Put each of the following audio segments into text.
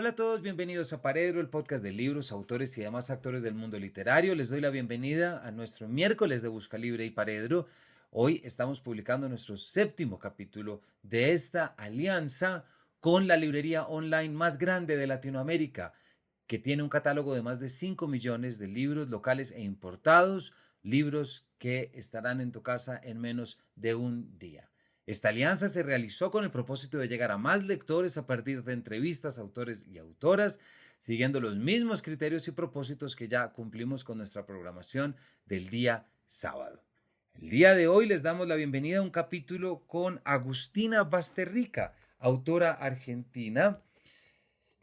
Hola a todos, bienvenidos a Paredro, el podcast de libros, autores y demás actores del mundo literario. Les doy la bienvenida a nuestro miércoles de Busca Libre y Paredro. Hoy estamos publicando nuestro séptimo capítulo de esta alianza con la librería online más grande de Latinoamérica, que tiene un catálogo de más de 5 millones de libros locales e importados, libros que estarán en tu casa en menos de un día. Esta alianza se realizó con el propósito de llegar a más lectores a partir de entrevistas a autores y autoras, siguiendo los mismos criterios y propósitos que ya cumplimos con nuestra programación del día sábado. El día de hoy les damos la bienvenida a un capítulo con Agustina Basterrica, autora argentina,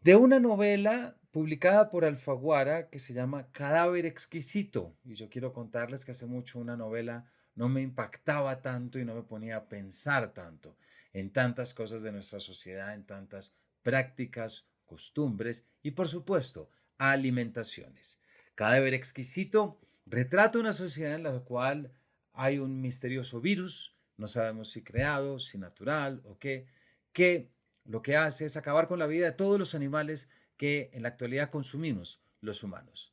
de una novela publicada por Alfaguara que se llama Cadáver Exquisito. Y yo quiero contarles que hace mucho una novela no me impactaba tanto y no me ponía a pensar tanto en tantas cosas de nuestra sociedad, en tantas prácticas, costumbres y por supuesto alimentaciones. Cadáver Exquisito retrata una sociedad en la cual hay un misterioso virus, no sabemos si creado, si natural o qué, que lo que hace es acabar con la vida de todos los animales que en la actualidad consumimos los humanos.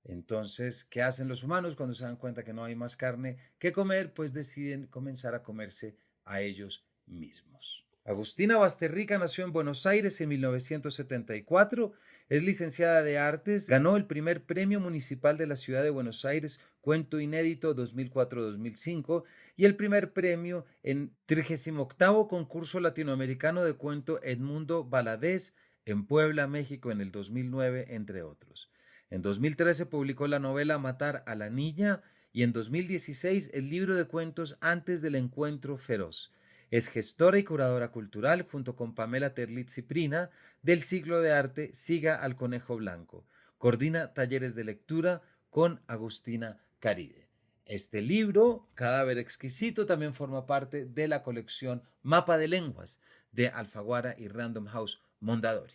Entonces, ¿qué hacen los humanos cuando se dan cuenta que no hay más carne que comer? Pues deciden comenzar a comerse a ellos mismos. Agustina Basterrica nació en Buenos Aires en 1974, es licenciada de Artes, ganó el primer premio municipal de la ciudad de Buenos Aires, Cuento Inédito 2004-2005, y el primer premio en 38º concurso latinoamericano de cuento Edmundo Valadez en Puebla, México en el 2009, entre otros. En 2013 publicó la novela Matar a la niña y en 2016 el libro de cuentos Antes del encuentro feroz. Es gestora y curadora cultural junto con Pamela Terlizzi-Prina del ciclo de arte Siga al Conejo Blanco. Coordina talleres de lectura con Agustina Caride. Este libro, Cadáver Exquisito, también forma parte de la colección Mapa de Lenguas de Alfaguara y Random House Mondadori.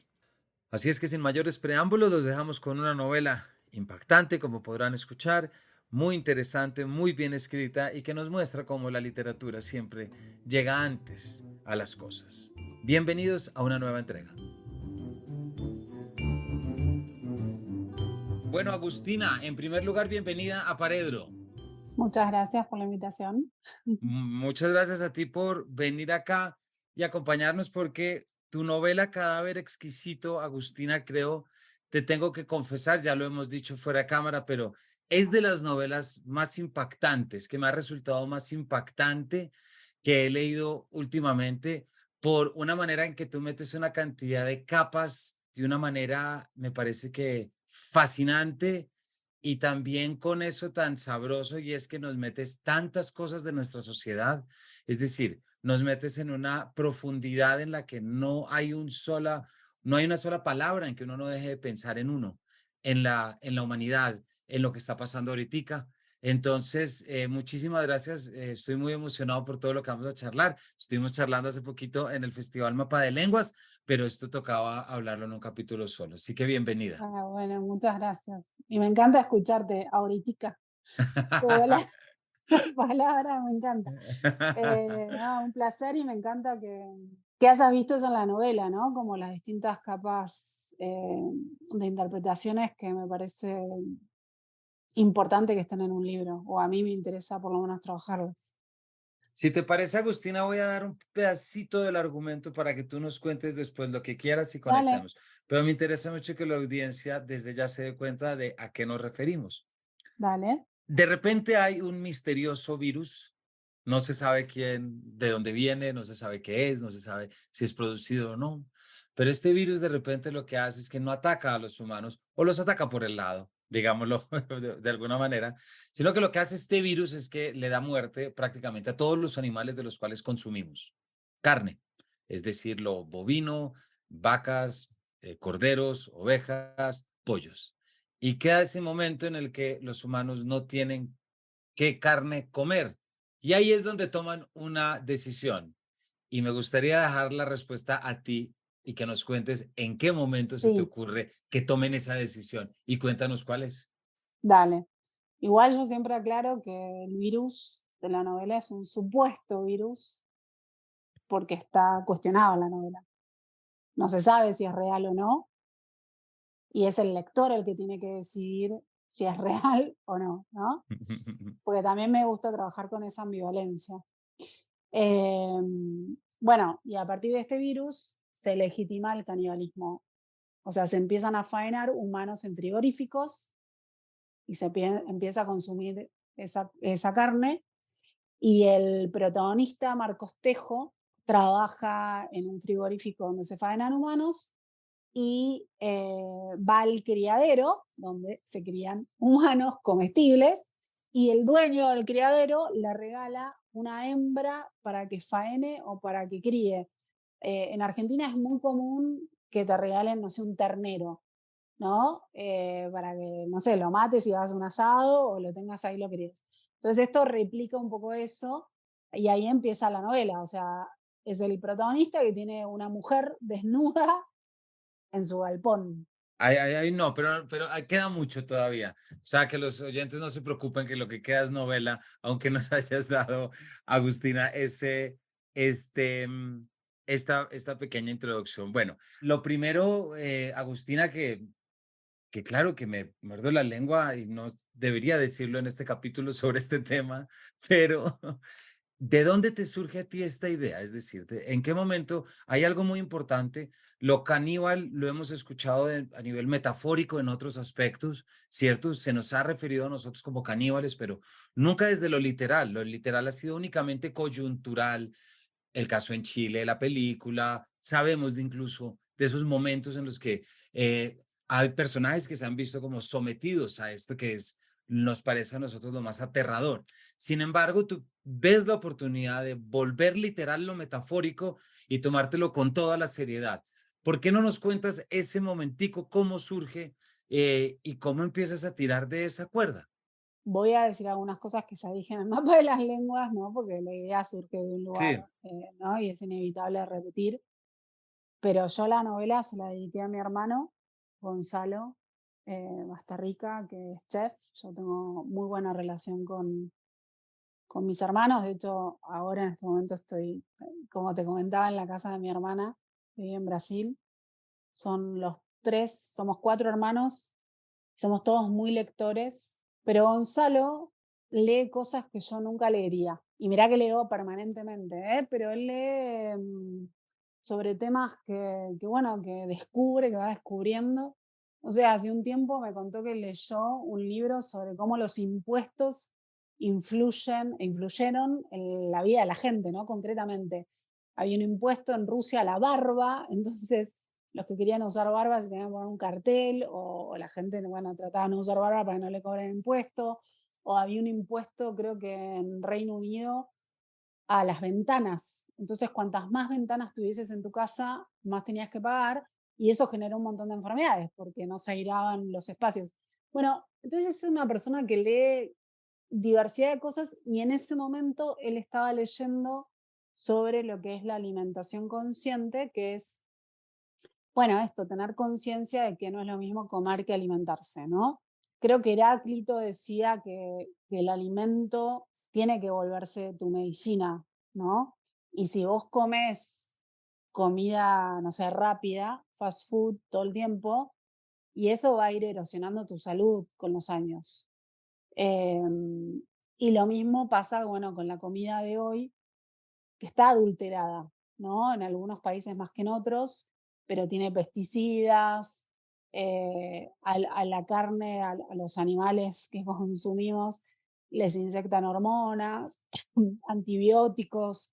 Así es que sin mayores preámbulos los dejamos con una novela impactante, como podrán escuchar, muy interesante, muy bien escrita y que nos muestra cómo la literatura siempre llega antes a las cosas. Bienvenidos a una nueva entrega. Bueno, Agustina, en primer lugar, bienvenida a Paredro. Muchas gracias por la invitación. Muchas gracias a ti por venir acá y acompañarnos porque tu novela Cadáver Exquisito, Agustina, creo, te tengo que confesar, ya lo hemos dicho fuera de cámara, pero es de las novelas más impactantes, que me ha resultado más impactante que he leído últimamente por una manera en que tú metes una cantidad de capas de una manera, me parece que fascinante y también con eso tan sabroso y es que nos metes tantas cosas de nuestra sociedad, es decir, nos metes en una profundidad en la que no hay una sola palabra en que uno no deje de pensar en uno, en la humanidad, en lo que está pasando ahorita. Entonces, muchísimas gracias. Estoy muy emocionado por todo lo que vamos a charlar. Estuvimos charlando hace poquito en el Festival Mapa de Lenguas, pero esto tocaba hablarlo en un capítulo solo. Así que bienvenida. Bueno, muchas gracias. Y me encanta escucharte ahoritica. Toda la palabra me encanta. Un placer y me encanta que hayas visto eso en la novela, ¿no? Como las distintas capas de interpretaciones que me parece importante que estén en un libro, o a mí me interesa por lo menos trabajarlas. Si te parece, Agustina, voy a dar un pedacito del argumento para que tú nos cuentes después lo que quieras y Dale, conectemos. Pero me interesa mucho que la audiencia desde ya se dé cuenta de a qué nos referimos. dale. De repente hay un misterioso virus, no se sabe quién, de dónde viene, no se sabe qué es, no se sabe si es producido o no. Pero este virus de repente lo que hace es que no ataca a los humanos o los ataca por el lado, digámoslo de alguna manera, sino que lo que hace este virus es que le da muerte prácticamente a todos los animales de los cuales consumimos carne, es decir, lo bovino, vacas, corderos, ovejas, pollos. Y queda ese momento en el que los humanos no tienen qué carne comer. Y ahí es donde toman una decisión. Y me gustaría dejar la respuesta a ti y que nos cuentes en qué momento se te Sí, ocurre que tomen esa decisión y cuéntanos cuál es. dale. Igual yo siempre aclaro que el virus de la novela es un supuesto virus porque está cuestionado en la novela. No se sabe si es real o no, y es el lector el que tiene que decidir si es real o no, ¿no? Porque también me gusta trabajar con esa ambivalencia. Bueno, y a partir de este virus se legitima el canibalismo. O sea, se empiezan a faenar humanos en frigoríficos y empieza a consumir esa carne. Y el protagonista, Marcos Tejo, trabaja en un frigorífico donde se faenan humanos y va al criadero, donde se crían humanos comestibles, y el dueño del criadero le regala una hembra para que faene o para que críe. En Argentina es muy común que te regalen, no sé, un ternero, ¿no? Para que, no sé, lo mates y hagas un asado o lo tengas ahí, lo críes. Entonces esto replica un poco eso y ahí empieza la novela, o sea, es el protagonista que tiene una mujer desnuda en su galpón. No, pero queda mucho todavía. O sea, que los oyentes no se preocupen que lo que queda es novela, aunque nos hayas dado, Agustina, esta pequeña introducción. Bueno, lo primero, Agustina, que claro que me muerdo la lengua y no debería decirlo en este capítulo sobre este tema, pero ¿de dónde te surge a ti esta idea? Es decir, ¿en qué momento hay algo muy importante? Lo caníbal lo hemos escuchado a nivel metafórico en otros aspectos, ¿cierto? Se nos ha referido a nosotros como caníbales, pero nunca desde lo literal. Lo literal ha sido únicamente coyuntural. El caso en Chile, la película, sabemos de incluso de esos momentos en los que hay personajes que se han visto como sometidos a esto que nos parece a nosotros lo más aterrador. Sin embargo, tú ves la oportunidad de volver literal lo metafórico y tomártelo con toda la seriedad. ¿Por qué no nos cuentas ese momentico, cómo surge y cómo empiezas a tirar de esa cuerda? Voy a decir algunas cosas que ya dije en el mapa de las lenguas, ¿no? Porque la idea surge de un lugar, Sí. ¿no? Y es inevitable repetir. Pero yo la novela se la dediqué a mi hermano, Gonzalo Bastarrica, que es chef. Yo tengo muy buena relación con mis hermanos. De hecho, ahora en este momento estoy, como te comentaba, en la casa de mi hermana, que vive en Brasil. Son los tres, somos cuatro hermanos, somos todos muy lectores, pero Gonzalo lee cosas que yo nunca leería. Y mirá que leo permanentemente, ¿eh? Pero él lee sobre temas bueno, que descubre, que va descubriendo. O sea, hace un tiempo me contó que leyó un libro sobre cómo los impuestos influyeron en la vida de la gente, ¿no? Concretamente, había un impuesto en Rusia a la barba, entonces los que querían usar barba se tenían que poner un cartel, o la gente, bueno, trataba de no usar barba para que no le cobren impuesto, o había un impuesto, creo que en Reino Unido, a las ventanas. Entonces, cuantas más ventanas tuvieses en tu casa, más tenías que pagar, y eso generó un montón de enfermedades, porque no se aireaban los espacios. Bueno, entonces es una persona que lee diversidad de cosas, y en ese momento él estaba leyendo sobre lo que es la alimentación consciente, que es, bueno, esto, tener conciencia de que no es lo mismo comer que alimentarse, ¿no? Creo que Heráclito decía que el alimento tiene que volverse tu medicina, ¿no? Y si vos comes comida, no sé, rápida, fast food todo el tiempo, y eso va a ir erosionando tu salud con los años. Em, y lo mismo pasa, bueno, con la comida de hoy, que está adulterada, ¿no? En algunos países más que en otros, pero tiene pesticidas, a la carne, a los animales que consumimos, les inyectan hormonas, antibióticos.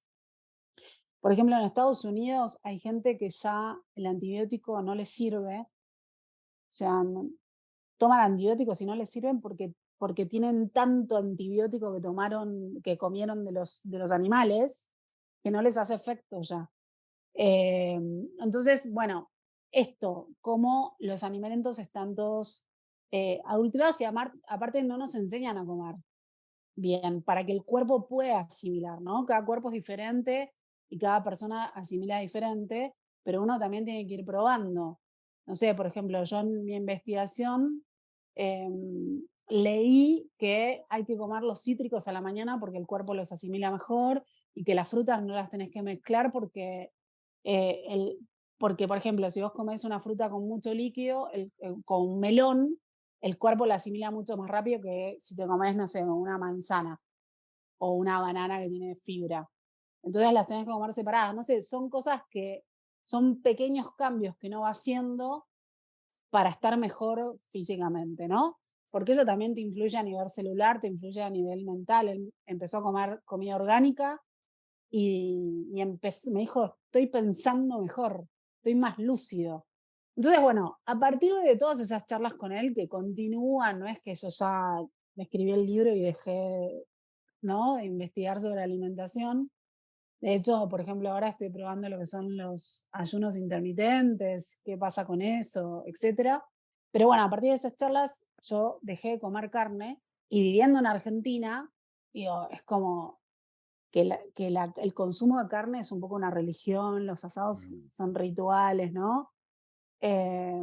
Por ejemplo, en Estados Unidos hay gente que ya el antibiótico no les sirve, o sea, toman antibióticos y no les sirven porque tienen tanto antibiótico que tomaron, que comieron de los animales, que no les hace efecto ya. Entonces, bueno, esto, como los alimentos están todos adulterados y aparte no nos enseñan a comer bien, para que el cuerpo pueda asimilar, ¿no? Cada cuerpo es diferente y cada persona asimila diferente, pero uno también tiene que ir probando. No sé, por ejemplo, yo en mi investigación leí que hay que comer los cítricos a la mañana porque el cuerpo los asimila mejor, y que las frutas no las tenés que mezclar porque Porque, por ejemplo, si vos comés una fruta con mucho líquido, con un melón, el cuerpo la asimila mucho más rápido que si te comes, no sé, una manzana o una banana que tiene fibra. Entonces las tenés que comer separadas. No sé, son cosas que son pequeños cambios que uno va haciendo para estar mejor físicamente, ¿no? Porque eso también te influye a nivel celular, te influye a nivel mental. Él empezó a comer comida orgánica y me dijo, estoy pensando mejor, estoy más lúcido. Entonces, bueno, a partir de todas esas charlas con él que continúan, no es que yo ya me escribí el libro y dejé, ¿no?, de investigar sobre alimentación. De hecho, por ejemplo, ahora estoy probando lo que son los ayunos intermitentes, qué pasa con eso, etcétera. Pero bueno, a partir de esas charlas yo dejé de comer carne y viviendo en Argentina, digo, es como que, el consumo de carne es un poco una religión, los asados Mm. son rituales, ¿no? Eh,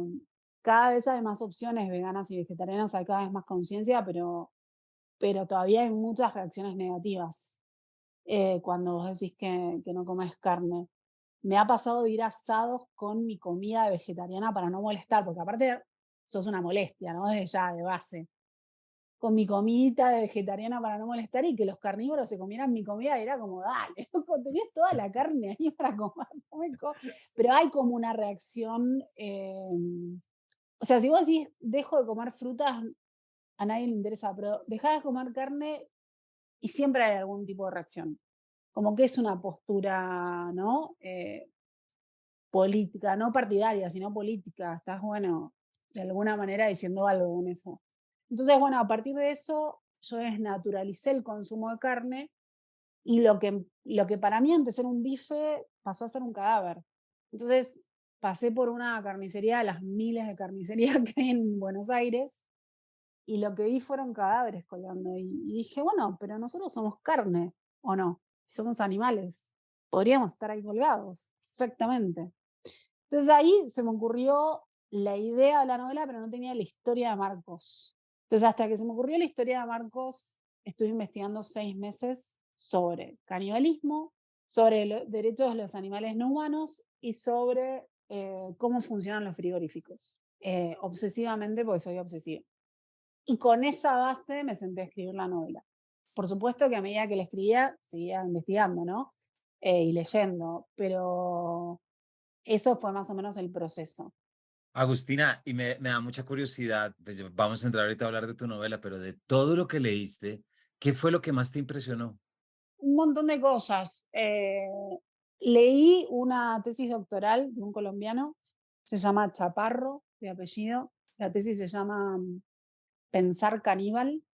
Cada vez hay más opciones veganas y vegetarianas, hay cada vez más conciencia, pero todavía hay muchas reacciones negativas cuando vos decís que no comes carne. Me ha pasado de ir a asados con mi comida vegetariana para no molestar, porque aparte sos una molestia, ¿no? Desde ya, de base. Con mi comidita de vegetariana para no molestar y que los carnívoros se comieran mi comida, y era como, dale, loco, tenés toda la carne ahí para comer. Pero hay como una reacción, o sea, si vos decís, dejo de comer frutas, a nadie le interesa, pero dejás de comer carne y siempre hay algún tipo de reacción. Como que es una postura, ¿no? Política, no partidaria, sino política. Estás, bueno, de alguna manera diciendo algo con eso. Entonces, bueno, a partir de eso, yo desnaturalicé el consumo de carne y lo que para mí antes era un bife pasó a ser un cadáver. Entonces, pasé por una carnicería, de las miles de carnicerías que hay en Buenos Aires, y lo que vi fueron cadáveres colgando. Y dije, bueno, pero nosotros somos carne, ¿o no? Somos animales. Podríamos estar ahí colgados, perfectamente. Entonces ahí se me ocurrió la idea de la novela, pero no tenía la historia de Marcos. Entonces hasta que se me ocurrió la historia de Marcos, estuve investigando 6 meses sobre canibalismo, sobre los derechos de los animales no humanos y sobre cómo funcionan los frigoríficos. Obsesivamente, porque soy obsesiva. Y con esa base me senté a escribir la novela. Por supuesto que a medida que la escribía, seguía investigando, ¿no? Y leyendo, pero eso fue más o menos el proceso. Agustina, y me da mucha curiosidad, pues vamos a entrar ahorita a hablar de tu novela, pero de todo lo que leíste, ¿qué fue lo que más te impresionó? Un montón de cosas. Leí una tesis doctoral de un colombiano, se llama Chaparro, de apellido. La tesis se llama Pensar caníbal.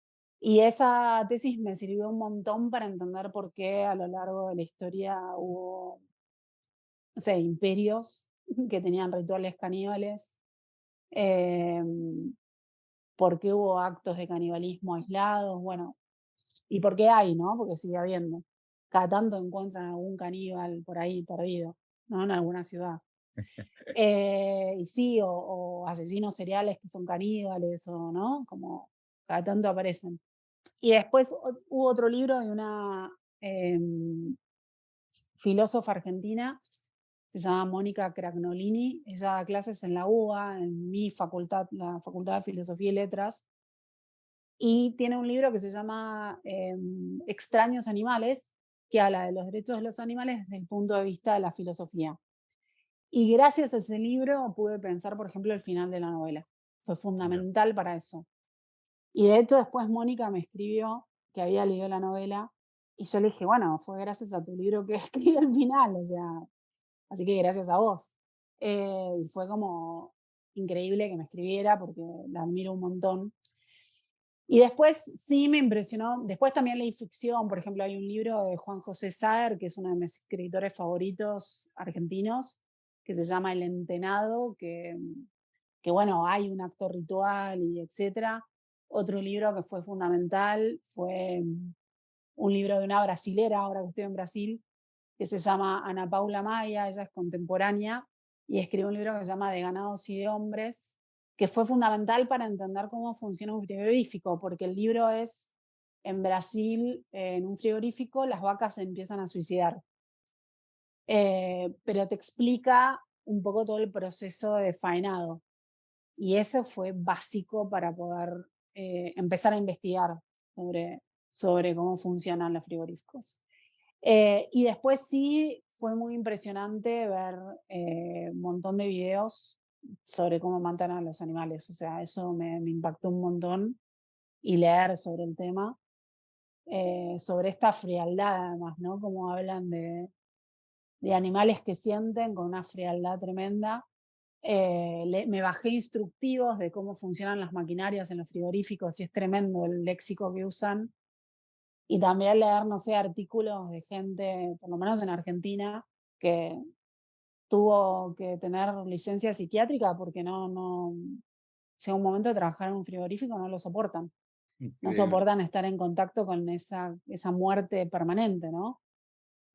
Y esa tesis me sirvió un montón para entender por qué a lo largo de la historia hubo, no sé, imperios que tenían rituales caníbales, em, por qué hubo actos de canibalismo aislados, bueno, y por qué hay, ¿no? Porque sigue habiendo. Cada tanto encuentran algún caníbal por ahí perdido, ¿no? En alguna ciudad. Y sí, o asesinos seriales que son caníbales, o, ¿no? Como cada tanto aparecen. Y después hubo otro libro de una em, filósofa argentina, se llama Mónica Cragnolini. Ella da clases en la UBA, en mi facultad, la Facultad de Filosofía y Letras, y tiene un libro que se llama Extraños Animales, que habla de los derechos de los animales desde el punto de vista de la filosofía. Y gracias a ese libro pude pensar, por ejemplo, el final de la novela. Fue Ya. fundamental para eso. Y de hecho después Mónica me escribió que había leído la novela y yo le dije, bueno, fue gracias a tu libro que escribí el final, o sea, así que gracias a vos. Y fue como increíble que me escribiera porque la admiro un montón. Y después sí me impresionó, después también leí ficción, por ejemplo, hay un libro de Juan José Saer, que es uno de mis escritores favoritos argentinos, que se llama El Entenado, que bueno, hay un acto ritual y etcétera. Otro libro que fue fundamental fue un libro de una brasilera, ahora que estoy en Brasil, que se llama Ana Paula Maia, ella es contemporánea, y escribió un libro que se llama De ganados y de hombres, que fue fundamental para entender cómo funciona un frigorífico, porque el libro es, en Brasil, en un frigorífico, las vacas se empiezan a suicidar. Pero te explica un poco todo el proceso de faenado. Y eso fue básico para poder empezar a investigar sobre, sobre cómo funcionan los frigoríficos. Y después sí fue muy impresionante ver un montón de videos sobre cómo matan a los animales. O sea, eso me impactó un montón y leer sobre el tema, sobre esta frialdad además, ¿no? Como hablan de animales que sienten con una frialdad tremenda. Me bajé instructivos de cómo funcionan las maquinarias en los frigoríficos y es tremendo el léxico que usan. Y también leer, no sé, artículos de gente, por lo menos en Argentina, que tuvo que tener licencia psiquiátrica porque no, llega un momento de trabajar en un frigorífico, no lo soportan. No Increíble. soportan estar en contacto con esa muerte permanente, ¿no?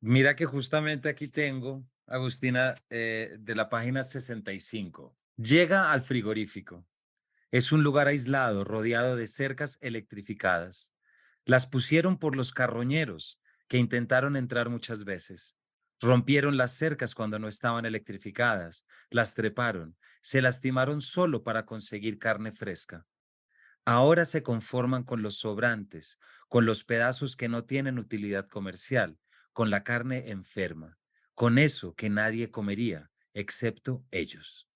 Mira que justamente aquí tengo, Agustina, de la página 65. Llega al frigorífico. Es un lugar aislado, rodeado de cercas electrificadas. Las pusieron por los carroñeros, que intentaron entrar muchas veces. Rompieron las cercas cuando no estaban electrificadas, las treparon, se lastimaron solo para conseguir carne fresca. Ahora se conforman con los sobrantes, con los pedazos que no tienen utilidad comercial, con la carne enferma, con eso que nadie comería, excepto ellos.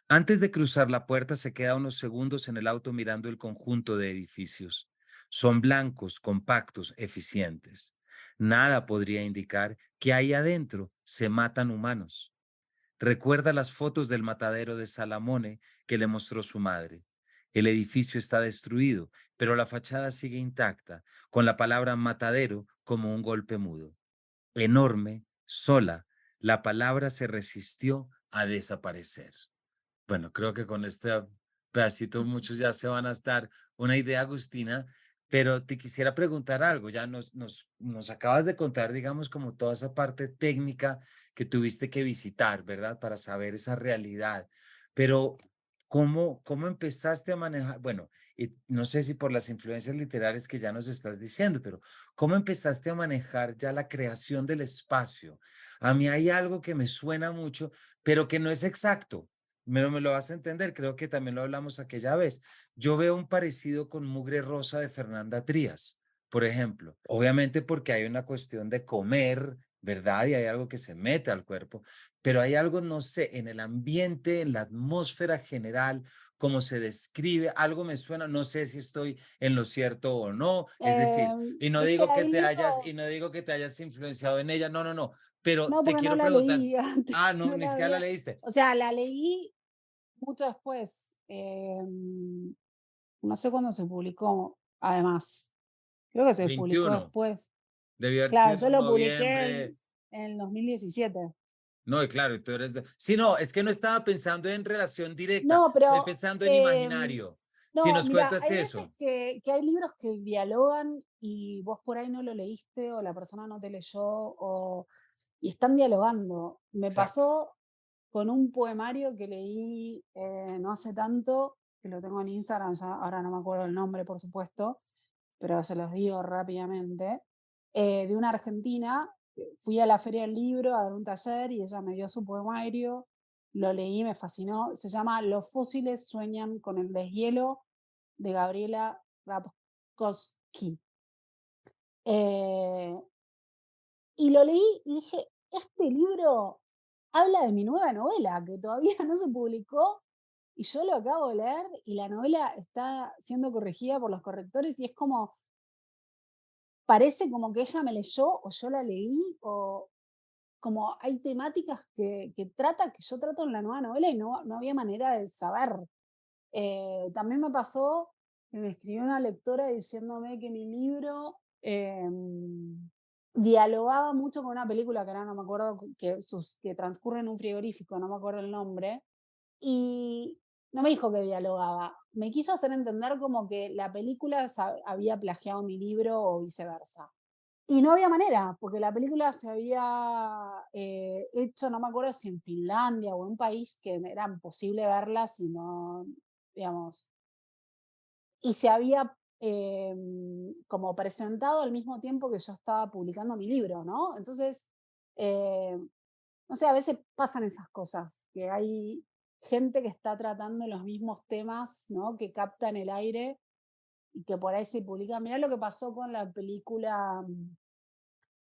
Antes de cruzar la puerta se queda unos segundos en el auto mirando el conjunto de edificios. Son blancos, compactos, eficientes. Nada podría indicar que ahí adentro se matan humanos. Recuerda las fotos del matadero de Salamone que le mostró su madre. El edificio está destruido, pero la fachada sigue intacta, con la palabra matadero como un golpe mudo. Enorme, sola, la palabra se resistió a desaparecer. Bueno, creo que con este pedacito muchos ya se van a dar una idea, Agustina, pero te quisiera preguntar algo. Ya nos acabas de contar, digamos, como toda esa parte técnica que tuviste que visitar, ¿verdad? Para saber esa realidad. Pero, ¿cómo empezaste a manejar? Bueno, y no sé si por las influencias literarias que ya nos estás diciendo, pero ¿cómo empezaste a manejar ya la creación del espacio? A mí hay algo que me suena mucho, pero que no es exacto. Me lo vas a entender, creo que también lo hablamos aquella vez. Yo veo un parecido con Mugre Rosa de Fernanda Trías, por ejemplo. Obviamente porque hay una cuestión de comer, ¿verdad? Y hay algo que se mete al cuerpo, pero hay algo, no sé, en el ambiente, en la atmósfera general, cómo se describe, algo me suena, no sé si estoy en lo cierto o no, es decir, Es que hay libros, y no digo que te hayas influenciado en ella, no, pero no, te porque no quiero la preguntar, leí antes, ah, no, no ni la siquiera la había, leíste. o sea, la leí mucho después. No sé cuándo se publicó, además. Creo que se publicó 21. después. Debió haber Claro, sido yo en lo publiqué noviembre. en el 2017. No, y claro, y tú eres de... Sí, no, es que no estaba pensando en relación directa, No, estoy pero pensando en imaginario. Si no, nos mira, cuentas hay veces eso, que hay libros que dialogan y vos por ahí no lo leíste o la persona no te leyó y están dialogando. Me exacto. pasó con un poemario que leí no hace tanto, que lo tengo en Instagram, ahora no me acuerdo el nombre, por supuesto, pero se los digo rápidamente, de una argentina. Fui a la Feria del Libro a dar un taller y ella me dio su poemario, lo leí, me fascinó. Se llama Los fósiles sueñan con el deshielo de Gabriela Rapkowski. Eh, y lo leí y dije, este libro habla de mi nueva novela que todavía no se publicó y yo lo acabo de leer y la novela está siendo corregida por los correctores y es como, parece como que ella me leyó o yo la leí o como hay temáticas que trata, que yo trato en la nueva novela y no había manera de saber. También me pasó que me escribió una lectora diciéndome que mi libro dialogaba mucho con una película que ahora no me acuerdo, que transcurre en un frigorífico, no me acuerdo el nombre, y no me dijo que dialogaba, me quiso hacer entender como que la película había plagiado mi libro o viceversa. Y no había manera, porque la película se había hecho, no me acuerdo si en Finlandia o en un país que era imposible verla si no, digamos, y se había como presentado al mismo tiempo que yo estaba publicando mi libro, ¿no? Entonces, eh, no sé, a veces pasan esas cosas, que hay gente que está tratando los mismos temas, ¿no? Que captan el aire y que por ahí se publican. Mirá lo que pasó con la película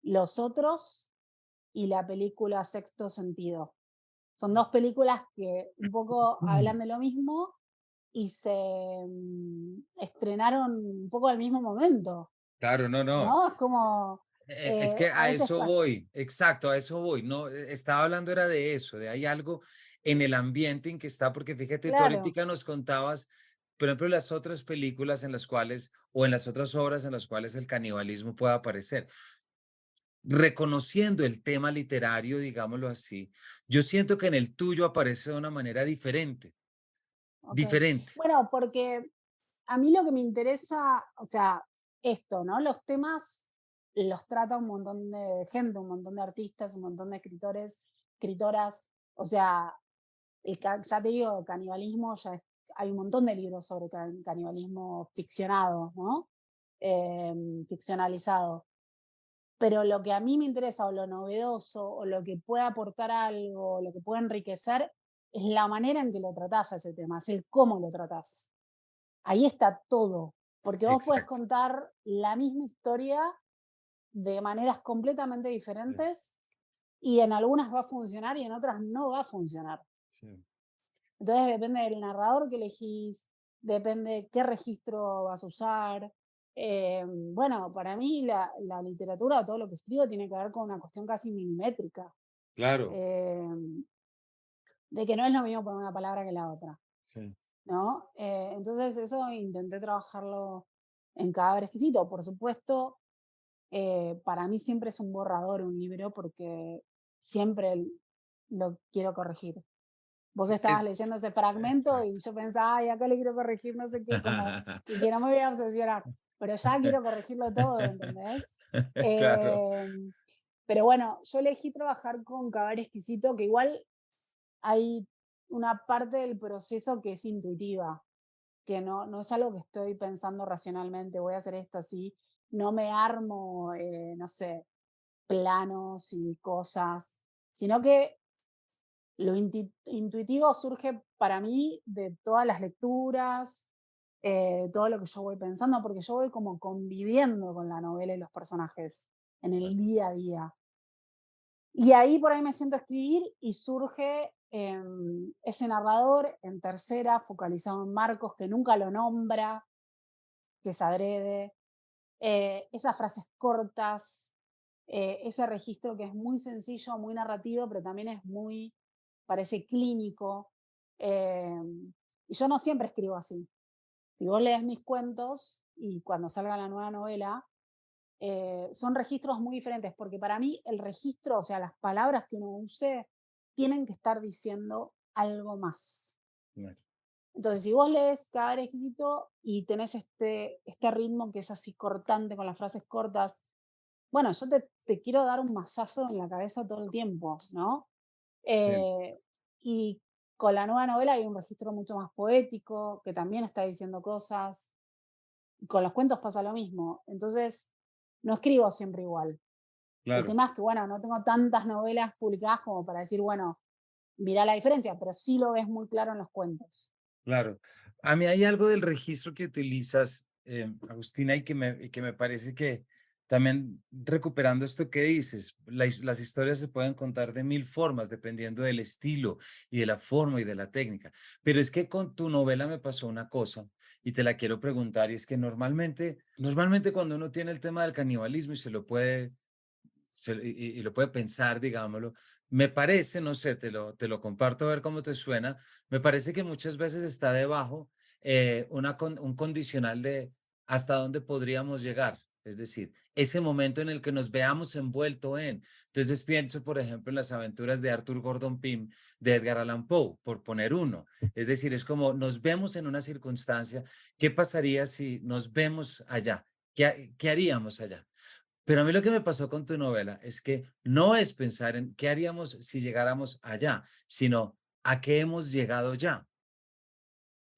Los Otros y la película Sexto Sentido. Son dos películas que un poco Mm. hablan de lo mismo y se estrenaron un poco al mismo momento, Claro, no, no. ¿no? Es como, Es que a a veces eso pasa. voy, exacto, a eso voy. No, estaba hablando era de eso, de hay algo en el ambiente en que está, porque fíjate, tú Claro, ahorita nos contabas, por ejemplo, las otras películas en las cuales, o en las otras obras en las cuales el canibalismo puede aparecer. Reconociendo el tema literario, digámoslo así, yo siento que en el tuyo aparece de una manera diferente, ok. diferente. Bueno, porque a mí lo que me interesa, o sea, esto, ¿no? Los temas los trata un montón de gente, un montón de artistas, un montón de escritores, escritoras. O sea, ya te digo, canibalismo, hay un montón de libros sobre canibalismo ficcionado, ¿no? Ficcionalizado. Pero lo que a mí me interesa, o lo novedoso, o lo que puede aportar algo, o lo que puede enriquecer, es la manera en que lo tratás a ese tema, es el cómo lo tratás. Ahí está todo, porque vos podés Exacto. contar la misma historia de maneras completamente Sí, diferentes y en algunas va a funcionar y en otras no va a funcionar. sí. Entonces depende del narrador que elegís, depende qué registro vas a usar. Bueno, para mí la literatura, todo lo que escribo, tiene que ver con una cuestión casi milimétrica, Claro, eh, de que no es lo mismo poner una palabra que la otra, sí. ¿no? Entonces eso intenté trabajarlo en Cadáver Exquisito. Por supuesto, para mí siempre es un borrador un libro porque siempre lo quiero corregir. Vos estabas Es, leyendo ese fragmento y exacto. yo pensaba, ay, acá le quiero corregir no sé qué, como, y que no me voy a obsesionar, pero ya quiero corregirlo todo, ¿entendés? Claro, Em, pero bueno, yo elegí trabajar con Cabaret Exquisito, que igual hay una parte del proceso que es intuitiva, que no es algo que estoy pensando racionalmente, voy a hacer esto así, no me armo, no sé, planos y cosas, sino que lo intuitivo surge para mí de todas las lecturas, todo lo que yo voy pensando, porque yo voy como conviviendo con la novela y los personajes en el día a día. Y ahí por ahí me siento a escribir y surge ese narrador en tercera, focalizado en Marcos, que nunca lo nombra, que es adrede, esas frases cortas, ese registro que es muy sencillo, muy narrativo, pero también es muy, parece clínico. eh, y yo no siempre escribo así. Si vos lees mis cuentos y cuando salga la nueva novela, son registros muy diferentes, porque para mí el registro, o sea, las palabras que uno use, tienen que estar diciendo algo más. claro. Entonces, si vos lees Cadáver Exquisito y tenés este ritmo que es así cortante, con las frases cortas, bueno, yo te quiero dar un mazazo en la cabeza todo el tiempo, ¿no? Sí, Eh, y con la nueva novela hay un registro mucho más poético, que también está diciendo cosas. Y con los cuentos pasa lo mismo. Entonces, no escribo siempre igual. El claro, tema es que, bueno, no tengo tantas novelas publicadas como para decir, bueno, mirá la diferencia, pero sí lo ves muy claro en los cuentos. claro. A mí hay algo del registro que utilizas, Agustina, y que me parece que también recuperando esto que dices, las historias se pueden contar de mil formas, dependiendo del estilo y de la forma y de la técnica. Pero es que con tu novela me pasó una cosa y te la quiero preguntar, y es que normalmente cuando uno tiene el tema del canibalismo y se lo puede y lo puede pensar, digámoslo. Me parece, no sé, te lo comparto a ver cómo te suena. Me parece que muchas veces está debajo un condicional de hasta dónde podríamos llegar. Es decir, ese momento en el que nos veamos envuelto en. Entonces pienso, por ejemplo, en las aventuras de Arthur Gordon Pym, de Edgar Allan Poe, por poner uno. Es decir, es como nos vemos en una circunstancia. ¿Qué pasaría si nos vemos allá? Qué haríamos allá? Pero a mí lo que me pasó con tu novela es que no es pensar en qué haríamos si llegáramos allá, sino a qué hemos llegado ya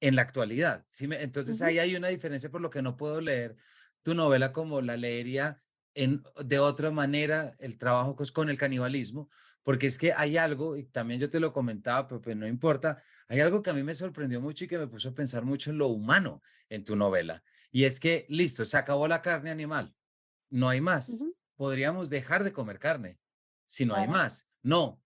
en la actualidad. Entonces Ujú. ahí hay una diferencia por lo que no puedo leer tu novela como la leería de otra manera el trabajo con el canibalismo, porque es que hay algo, y también yo te lo comentaba, pero pues no importa, hay algo que a mí me sorprendió mucho y que me puso a pensar mucho en lo humano en tu novela. Y es que, listo, se acabó la carne animal, no hay más. Ujú, Podríamos dejar de comer carne si no hay claro, más. No,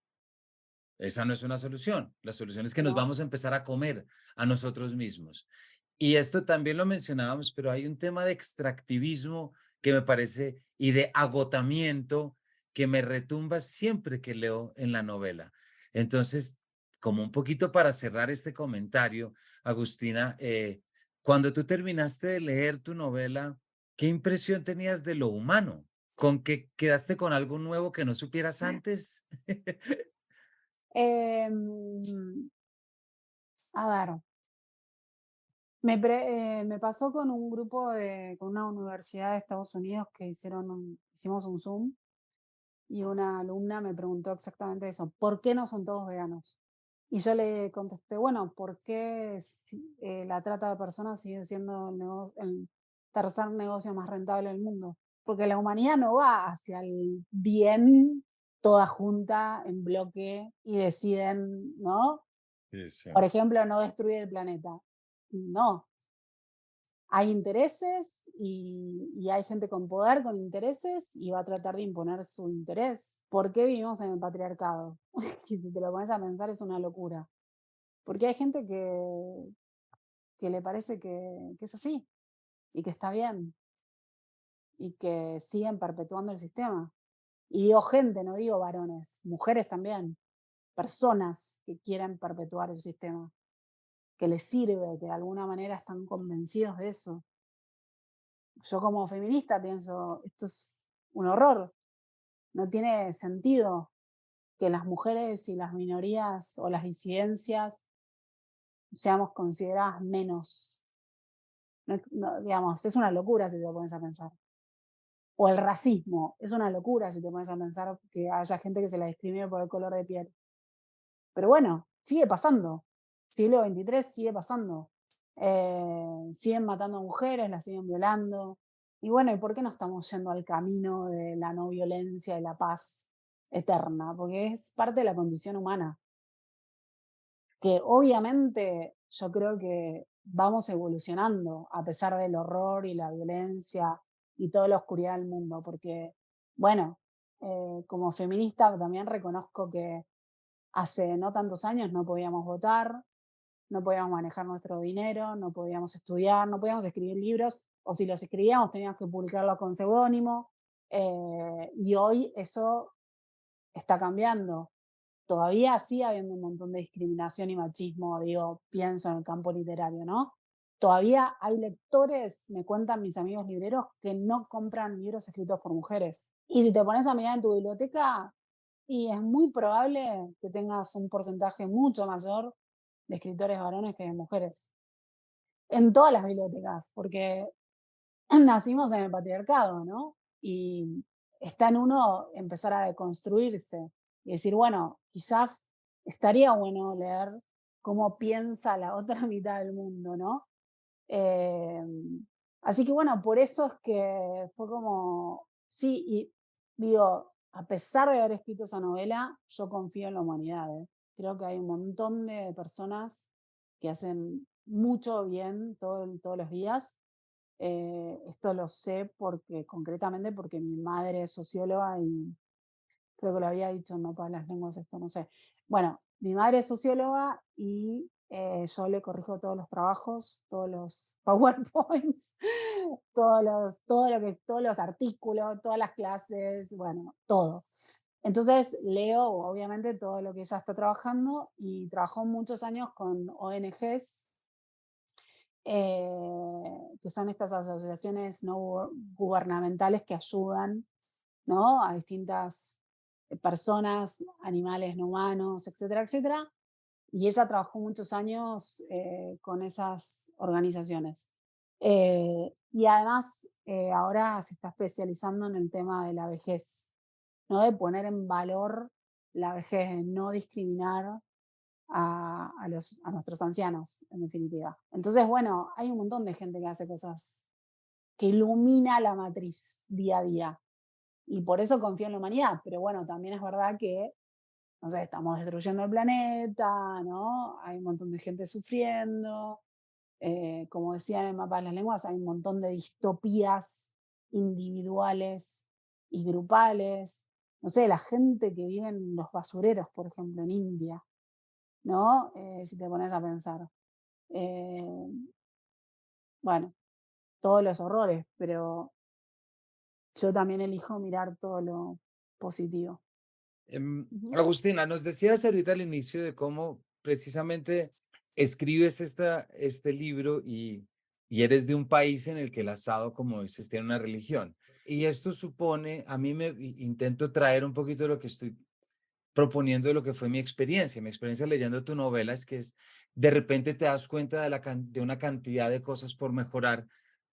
esa no es una solución. La solución es que nos no. vamos a empezar a comer a nosotros mismos. Y esto también lo mencionábamos, pero hay un tema de extractivismo que me parece y de agotamiento que me retumba siempre que leo en la novela. Entonces, como un poquito para cerrar este comentario, Agustina, cuando tú terminaste de leer tu novela, ¿qué impresión tenías de lo humano? ¿Con que quedaste con algo nuevo que no supieras antes? Em, a ver, me pasó con un grupo con una universidad de Estados Unidos que hicimos un Zoom y una alumna me preguntó exactamente eso, ¿por qué no son todos veganos? Y yo le contesté, bueno, ¿por qué la trata de personas sigue siendo el tercer negocio más rentable del mundo? Porque la humanidad no va hacia el bien toda junta, en bloque, y deciden, ¿no? Sí, sí. Por ejemplo, no destruir el planeta. No, hay intereses y hay gente con poder, con intereses, y va a tratar de imponer su interés. ¿Por qué vivimos en el patriarcado? Que si te lo pones a pensar es una locura. Porque hay gente que le parece que es así y que está bien y que siguen perpetuando el sistema. Y digo gente, no digo varones, mujeres también, personas que quieren perpetuar el sistema, que les sirve, que de alguna manera están convencidos de eso. Yo como feminista pienso, esto es un horror, no tiene sentido que las mujeres y las minorías o las disidencias seamos consideradas menos. Digamos, es una locura si te lo pones a pensar. O el racismo, es una locura si te pones a pensar que haya gente que se la discrimine por el color de piel. Pero bueno, sigue pasando. Siglo XXIII sigue pasando. Siguen matando a mujeres, las siguen violando. Y bueno, ¿y por qué no estamos yendo al camino de la no violencia y la paz eterna? Porque es parte de la condición humana, que obviamente yo creo que vamos evolucionando a pesar del horror y la violencia y toda la oscuridad del mundo, porque, bueno, como feminista también reconozco que hace no tantos años no podíamos votar, no podíamos manejar nuestro dinero, no podíamos estudiar, no podíamos escribir libros, o si los escribíamos teníamos que publicarlos con seudónimo, y hoy eso está cambiando. Todavía sigue habiendo un montón de discriminación y machismo, digo, pienso en el campo literario, ¿no? Todavía hay lectores, me cuentan mis amigos libreros, que no compran libros escritos por mujeres. Y si te pones a mirar en tu biblioteca, y es muy probable que tengas un porcentaje mucho mayor de escritores varones que de mujeres. En todas las bibliotecas, porque nacimos en el patriarcado, ¿no? Y está en uno empezar a deconstruirse y decir, bueno, quizás estaría bueno leer cómo piensa la otra mitad del mundo, ¿no? Eh, Así que bueno, por eso es que fue como, sí, y digo, a pesar de haber escrito esa novela, yo confío en la humanidad. ¿Eh? Creo que hay un montón de personas que hacen mucho bien todos los días. Esto lo sé porque, concretamente, porque mi madre es socióloga y creo que lo había dicho, no para las lenguas, esto no sé. Bueno, mi madre es socióloga y yo le corrijo todos los trabajos, todos los PowerPoints, todos los artículos, todas las clases, bueno, todo. Entonces leo, obviamente, todo lo que ella está trabajando y trabajó muchos años con ONGs, que son estas asociaciones no gubernamentales que ayudan, ¿no? A distintas personas, animales no humanos, etcétera, etcétera. Y ella trabajó muchos años con esas organizaciones. Y además ahora se está especializando en el tema de la vejez, ¿no? De poner en valor la vejez, de no discriminar a nuestros ancianos, en definitiva. Entonces, bueno, hay un montón de gente que hace cosas que ilumina la matriz día a día y por eso confío en la humanidad. Pero bueno, también es verdad que no sé, estamos destruyendo el planeta, ¿no? Hay un montón de gente sufriendo. Como decía en el mapa de las lenguas, hay un montón de distopías individuales y grupales. No sé, la gente que vive en los basureros, por ejemplo, en India, ¿no? Si te pones a pensar. Eh, bueno, todos los horrores, pero yo también elijo mirar todo lo positivo. Ujú. Agustina, nos decías ahorita al inicio de cómo precisamente escribes este libro y eres de un país en el que el asado, como dices, tiene una religión. Y esto supone, a mí intento traer un poquito de lo que estoy proponiendo de lo que fue mi experiencia. Mi experiencia leyendo tu novela es que de repente te das cuenta de una cantidad de cosas por mejorar,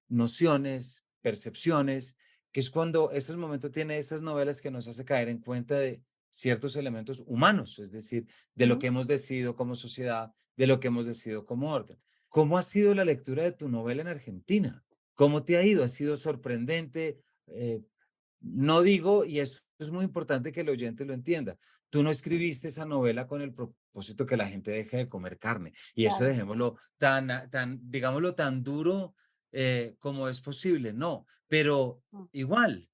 nociones, percepciones, que es cuando estos momentos tiene estas novelas que nos hace caer en cuenta de ciertos elementos humanos, es decir, de lo Ujú. que hemos decidido como sociedad, de lo que hemos decidido como orden. ¿Cómo ha sido la lectura de tu novela en Argentina? ¿Cómo te ha ido? ¿Ha sido sorprendente? No digo, y esto es muy importante que el oyente lo entienda, tú no escribiste esa novela con el propósito que la gente deje de comer carne, y eso Claro. dejémoslo digámoslo, tan duro como es posible, no, pero Mm. igual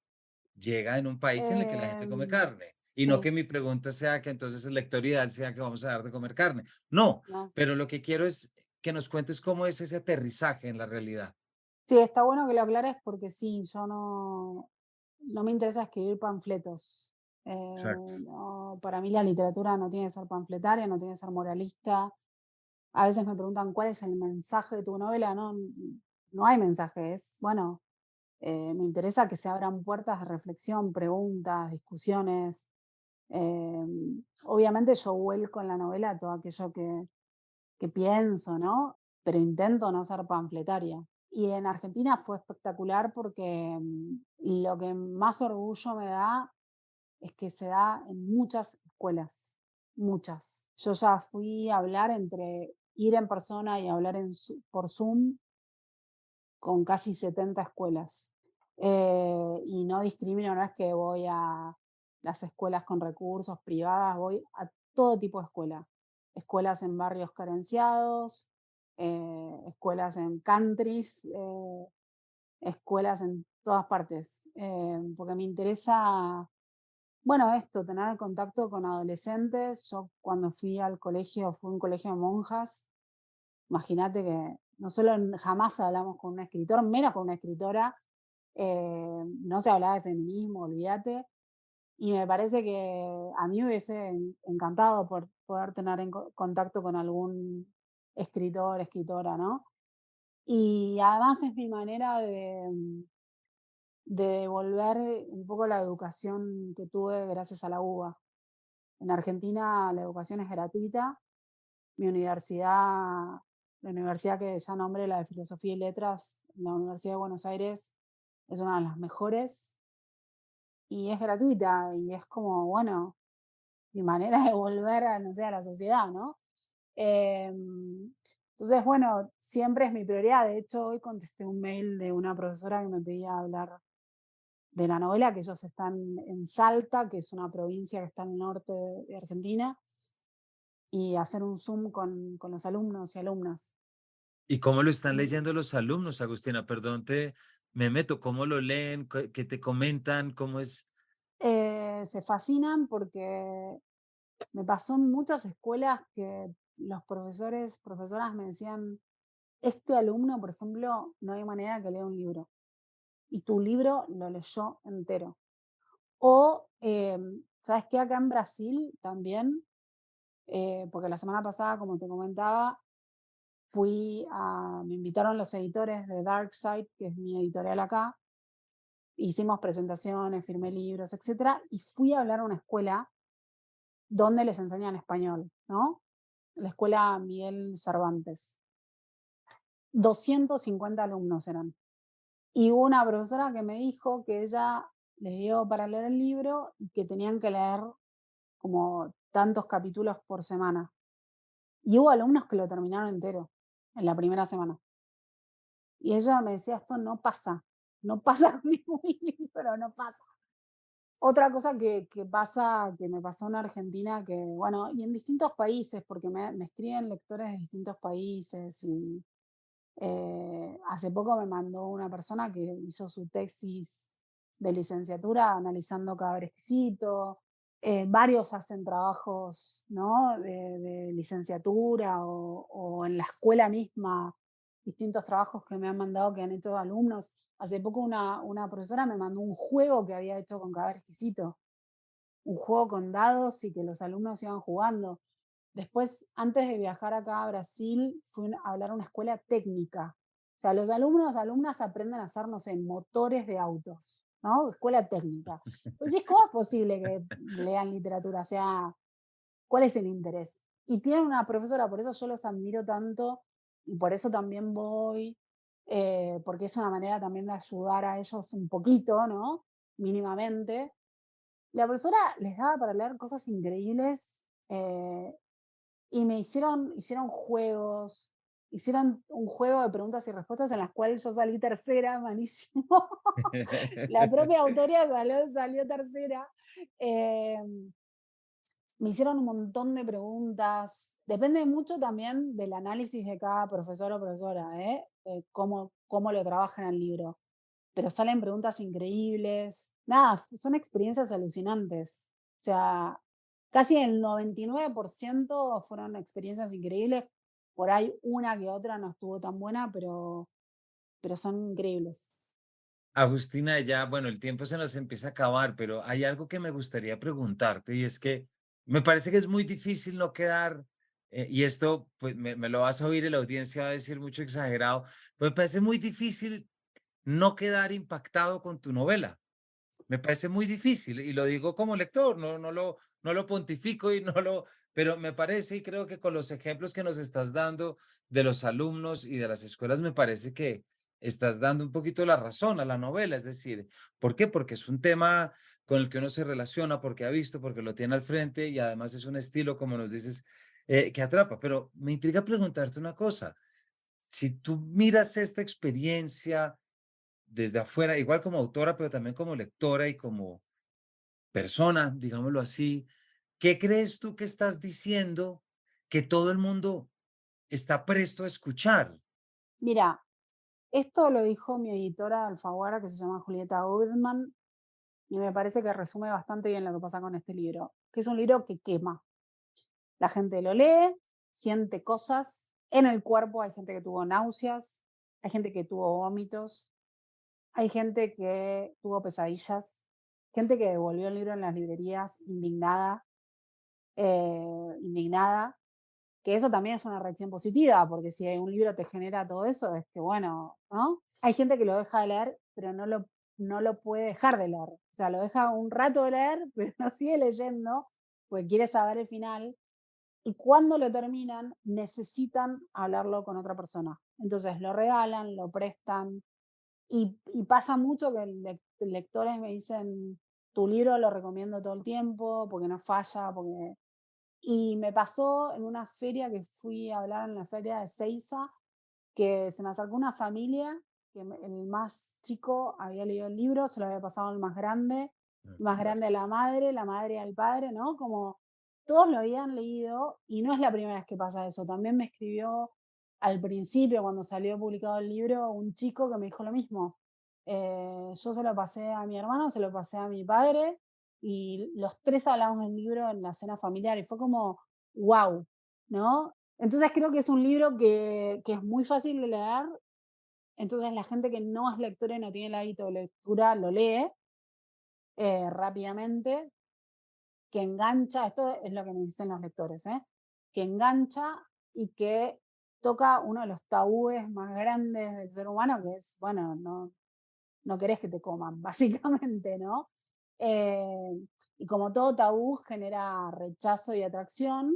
llega en un país en el que la gente come Em, carne, y no sí, que mi pregunta sea que entonces el lector ideal sea que vamos a dar de comer carne, no, no. pero lo que quiero es que nos cuentes cómo es ese aterrizaje en la realidad. Sí, está bueno que lo aclares porque sí, yo no me interesa escribir panfletos. Exacto. No, para mí la literatura no tiene que ser panfletaria, no tiene que ser moralista. A veces me preguntan cuál es el mensaje de tu novela. No, no hay mensaje, es, bueno, me interesa que se abran puertas de reflexión, preguntas, discusiones. Eh, Obviamente yo vuelco en la novela todo aquello que pienso, ¿no? Pero intento no ser panfletaria. Y en Argentina fue espectacular porque lo que más orgullo me da es que se da en muchas escuelas, muchas. Yo ya fui a hablar entre ir en persona y hablar por Zoom con casi 70 escuelas. Y no discrimino, no es que voy a las escuelas con recursos privadas, voy a todo tipo de escuela. Escuelas en barrios carenciados, escuelas en countries, escuelas en todas partes, porque me interesa, bueno, esto, tener contacto con adolescentes. Yo cuando fui al colegio, fue un colegio de monjas. Imagínate que no solo jamás hablamos con una escritora, menos con una escritora, no se hablaba de feminismo, olvídate. Y me parece que a mí me hubiese encantado por poder tener contacto con algún escritor, escritora, ¿no? Y además es mi manera de devolver un poco la educación que tuve gracias a la UBA. En Argentina la educación es gratuita. Mi universidad, la universidad que ya nombré, la de Filosofía y Letras, la Universidad de Buenos Aires, es una de las mejores y es gratuita y es como, bueno, mi manera de volver a, no sé, a la sociedad, ¿no? Entonces, bueno, siempre es mi prioridad. De hecho, hoy contesté un mail de una profesora que me pedía hablar de la novela, que ellos están en Salta, que es una provincia que está al norte de Argentina, y hacer un Zoom con los alumnos y alumnas. ¿Y cómo lo están Mm. leyendo los alumnos, Agustina? Perdón, me meto, ¿cómo lo leen? ¿Qué te comentan? ¿Cómo es? Se fascinan porque me pasó en muchas escuelas que los profesores, profesoras me decían, este alumno, por ejemplo, no hay manera que lea un libro y tu libro lo leyó entero. O, ¿sabes qué? Acá en Brasil también, porque la semana pasada, como te comentaba, me invitaron los editores de Darkside, que es mi editorial acá, hicimos presentaciones, firmé libros, etcétera, y fui a hablar a una escuela donde les enseñan español, ¿no? La escuela Miguel Cervantes. 250 alumnos eran. Y hubo una profesora que me dijo que ella les dio para leer el libro y que tenían que leer como tantos capítulos por semana. Y hubo alumnos que lo terminaron entero en la primera semana. Y ella me decía, esto no pasa, no pasa con ningún libro, no pasa. Otra cosa que pasa, que me pasó en Argentina, que bueno, y en distintos países, porque me escriben lectores de distintos países y hace poco me mandó una persona que hizo su tesis de licenciatura analizando cada exquisito. Varios hacen trabajos, ¿no? de licenciatura o en la escuela misma, distintos trabajos que me han mandado que han hecho alumnos. Hace poco una profesora me mandó un juego que había hecho con cada exquisito, un juego con dados y que los alumnos iban jugando. Después, antes de viajar acá a Brasil, fui a hablar a una escuela técnica. O sea, los alumnos, alumnas aprenden a hacer, no sé, motores de autos, ¿no? Escuela técnica. Pues sí, ¿cómo es posible que lean literatura? O sea, ¿cuál es el interés? Y tienen una profesora, por eso yo los admiro tanto y por eso también voy, porque es una manera también de ayudar a ellos un poquito, ¿no? Mínimamente. La profesora les daba para leer cosas increíbles, y hicieron juegos, hicieron un juego de preguntas y respuestas en las cuales yo salí tercera, malísimo. La propia autoría salió tercera. Em, Me hicieron un montón de preguntas. Depende mucho también del análisis de cada profesor o profesora, ¿eh? Cómo lo trabajan en el libro. Pero salen preguntas increíbles. Nada, son experiencias alucinantes. O sea, casi el 99% fueron experiencias increíbles. Por ahí una que otra no estuvo tan buena, pero son increíbles. Agustina, ya, bueno, el tiempo se nos empieza a acabar, pero hay algo que me gustaría preguntarte y es que me parece que es muy difícil no quedar, y esto pues me lo vas a oír y la audiencia va a decir mucho exagerado, pero me parece muy difícil no quedar impactado con tu novela. Me parece muy difícil y lo digo como lector, no lo pontifico y no lo, pero me parece y creo que con los ejemplos que nos estás dando de los alumnos y de las escuelas, me parece que estás dando un poquito la razón a la novela. Es decir, ¿por qué? Porque es un tema con el que uno se relaciona, porque ha visto, porque lo tiene al frente y además es un estilo, como nos dices, que atrapa. Pero me intriga preguntarte una cosa. Si tú miras esta experiencia desde afuera, igual como autora, pero también como lectora y como persona, digámoslo así, ¿qué crees tú que estás diciendo que todo el mundo está presto a escuchar? Mira, esto lo dijo mi editora de Alfaguara, que se llama Julieta Goodman, y me parece que resume bastante bien lo que pasa con este libro, que es un libro que quema. La gente lo lee, siente cosas, en el cuerpo hay gente que tuvo náuseas, hay gente que tuvo vómitos, hay gente que tuvo pesadillas, gente que devolvió el libro en las librerías indignada, que eso también es una reacción positiva, porque si un libro te genera todo eso, es que bueno, ¿no? Hay gente que lo deja de leer, pero no lo puede dejar de leer. O sea, lo deja un rato de leer, pero no sigue leyendo, porque quiere saber el final. Y cuando lo terminan, necesitan hablarlo con otra persona. Entonces lo regalan, lo prestan. Y pasa mucho que lectores me dicen, tu libro lo recomiendo todo el tiempo, porque no falla, porque y me pasó en una feria que fui a hablar en la feria de Seiza, que se me acercó una familia, que el más chico había leído el libro, se lo había pasado al más grande a Fantástico. la madre al padre, ¿no? Como todos lo habían leído y no es la primera vez que pasa eso. También me escribió al principio, cuando salió publicado el libro, un chico que me dijo lo mismo. Yo se lo pasé a mi hermano, se lo pasé a mi padre y los tres hablamos del libro en la cena familiar y fue como, wow, ¿no? Entonces creo que es un libro que es muy fácil de leer, entonces la gente que no es lectora y no tiene el hábito de lectura lo lee rápidamente, que engancha, esto es lo que me dicen los lectores, que engancha y que toca uno de los tabúes más grandes del ser humano, que es, bueno, no querés que te coman, básicamente, ¿no? Y como todo tabú genera rechazo y atracción,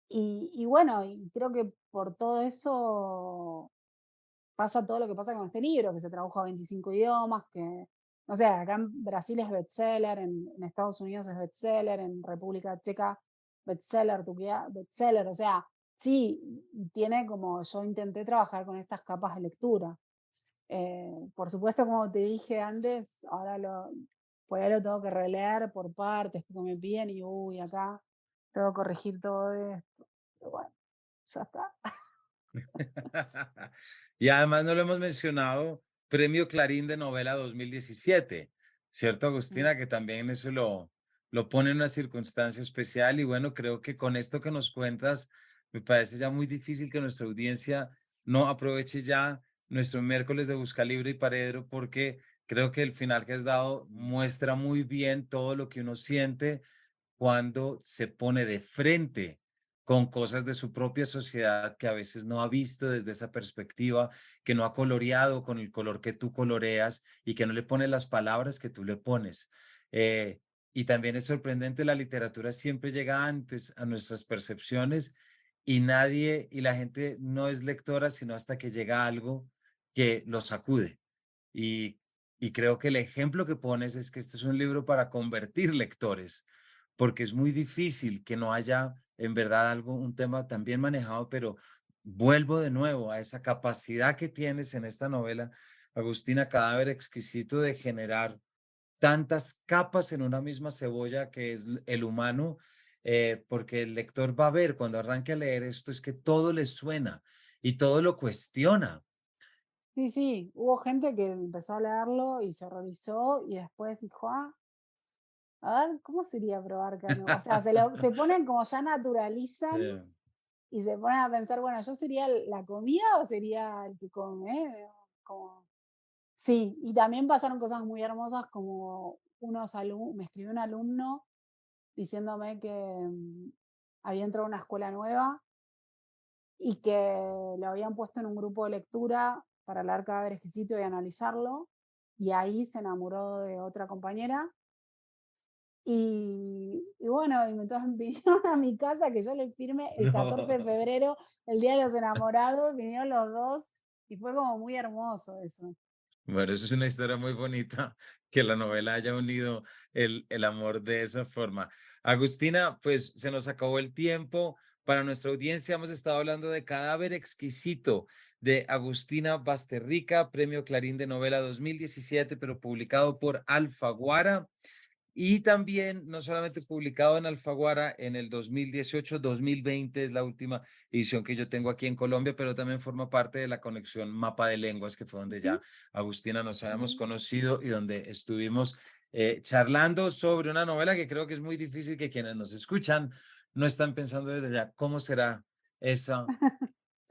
y bueno, y creo que por todo eso pasa todo lo que pasa con este libro, que se tradujo a 25 idiomas, que, no sé, acá en Brasil es bestseller, en Estados Unidos es bestseller, en República Checa bestseller, Turquía bestseller, o sea, sí, tiene como, yo intenté trabajar con estas capas de lectura. Por supuesto, como te dije antes, ahora Pues ahora lo tengo que releer por partes, porque me piden y uy, acá tengo que corregir todo esto. Pero bueno, ya está. Y además no lo hemos mencionado, Premio Clarín de Novela 2017, ¿cierto, Mm. Agustina? Que también eso lo pone en una circunstancia especial y bueno, creo que con esto que nos cuentas, me parece ya muy difícil que nuestra audiencia no aproveche ya nuestro miércoles de Busca Libre y Paredro porque creo que el final que has dado muestra muy bien todo lo que uno siente cuando se pone de frente con cosas de su propia sociedad que a veces no ha visto desde esa perspectiva, que no ha coloreado con el color que tú coloreas y que no le pone las palabras que tú le pones. Eh, y también es sorprendente, la literatura siempre llega antes a nuestras percepciones y nadie, y la gente no es lectora sino hasta que llega algo que lo sacude. Y, y creo que el ejemplo que pones es que este es un libro para convertir lectores, porque es muy difícil que no haya en verdad algo, un tema tan bien manejado, pero vuelvo de nuevo a esa capacidad que tienes en esta novela, Agustina Cadáver Exquisito, de generar tantas capas en una misma cebolla que es el humano, porque el lector va a ver cuando arranque a leer esto es que todo le suena y todo lo cuestiona. Sí, sí, hubo gente que empezó a leerlo y se horrorizó y después dijo, ah, a ver, ¿cómo sería probar carne? O sea, se ponen como ya naturalizan Sí. y se ponen a pensar, bueno, ¿yo sería la comida o sería el que come? Como... Sí, y también pasaron cosas muy hermosas como me escribió un alumno diciéndome que había entrado a una escuela nueva y que lo habían puesto en un grupo de lectura para leer Cadáver Exquisito y analizarlo, y ahí se enamoró de otra compañera. Y bueno, y entonces vinieron a mi casa que yo le firme el 14 de No. febrero, el Día de los Enamorados, vinieron los dos y fue como muy hermoso eso. Bueno, eso es una historia muy bonita, que la novela haya unido el amor de esa forma. Agustina, pues se nos acabó el tiempo. Para nuestra audiencia hemos estado hablando de Cadáver Exquisito de Agustina Basterrica, Premio Clarín de Novela 2017, pero publicado por Alfaguara. Y también, no solamente publicado en Alfaguara en el 2018, 2020 es la última edición que yo tengo aquí en Colombia, pero también forma parte de la conexión Mapa de Lenguas, que fue donde ya ¿Sí? Agustina nos habíamos Ujú. conocido y donde estuvimos charlando sobre una novela que creo que es muy difícil que quienes nos escuchan no están pensando desde allá, ¿cómo será esa?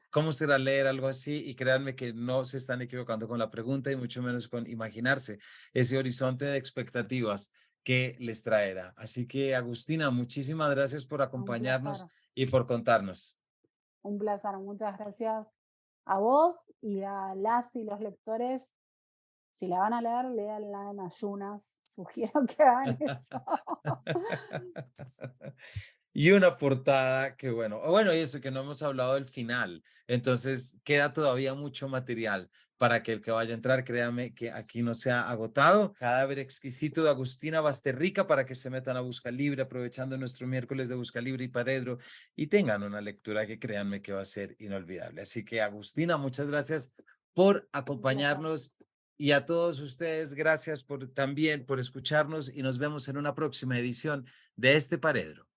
¿Cómo será leer algo así? Y créanme que no se están equivocando con la pregunta y mucho menos con imaginarse ese horizonte de expectativas que les traerá. Así que, Agustina, muchísimas gracias por Un placer, acompañarnos y por contarnos. un placer. Muchas gracias a vos y a las y los lectores. Si la van a leer, léanla en ayunas. Sugiero que hagan eso. Y una portada que bueno, y eso que no hemos hablado del final. Entonces queda todavía mucho material para que el que vaya a entrar, créame que aquí no se ha agotado. Cadáver Exquisito de Agustina Basterrica para que se metan a Busca Libre, aprovechando nuestro miércoles de Busca Libre y Paredro y tengan una lectura que créanme que va a ser inolvidable. Así que Agustina, muchas gracias por Un placer. acompañarnos. Y a todos ustedes, gracias por también por escucharnos y nos vemos en una próxima edición de este Paredro.